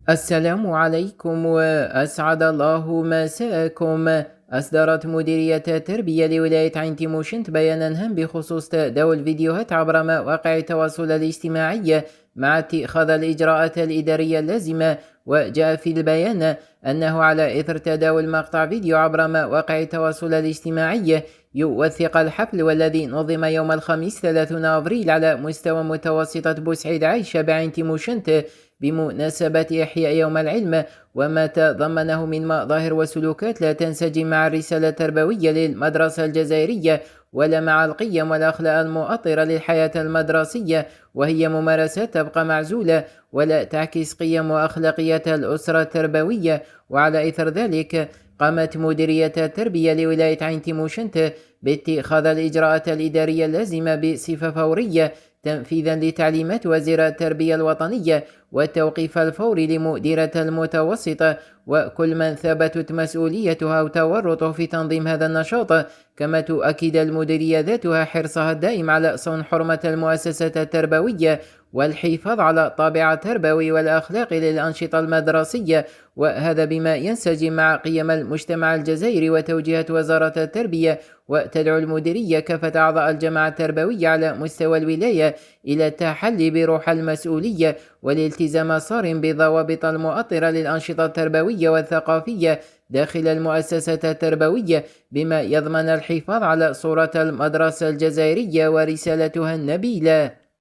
السلام عليكم وأسعد الله مساءكم. أصدرت مديرية التربية لولاية عين تيموشنت بيانا هام بخصوص تداول الفيديوهات عبر مواقع التواصل الاجتماعي مع اتخاذ الإجراءات الإدارية اللازمة. وجاء في البيان أنه على إثر تداول مقطع فيديو عبر مواقع التواصل الاجتماعي يوثق الحفل والذي نظم يوم الخميس 30 أبريل على مستوى متوسطة بوسعيد عائشة بعين تيموشنت بمناسبة إحياء يوم العلم، وما تضمنه من مظاهر وسلوكات لا تنسجم مع الرسالة التربوية للمدرسة الجزائرية ولا مع القيم والأخلاق المؤطرة للحياة المدرسية، وهي ممارسات تبقى معزولة ولا تعكس قيم وأخلاقيات الأسرة التربوية. وعلى إثر ذلك قامت مديرية التربية لولاية عين تيموشنت باتخاذ الإجراءات الإدارية اللازمة بصفة فورية تنفيذا لتعليمات وزير التربية الوطنية والتوقيف الفوري لمديرة المتوسطة وكل من ثبتت مسؤوليتها أو تورطه في تنظيم هذا النشاط. كما تؤكد المديرية ذاتها حرصها الدائم على صون حرمة المؤسسات التربوية والحفاظ على الطابع التربوي والأخلاقي للأنشطة المدرسية، وهذا بما ينسجم مع قيم المجتمع الجزائري وتوجيهات وزارة التربية. وتدعو المديرية كافة أعضاء الجماعة التربوية على مستوى الولاية إلى التحلي بروح المسؤولية والالتزام صارم بالضوابط المؤطرة للأنشطة التربوية والثقافية داخل المؤسسات التربوية، بما يضمن الحفاظ على صورة المدرسة الجزائرية ورسالتها النبيلة.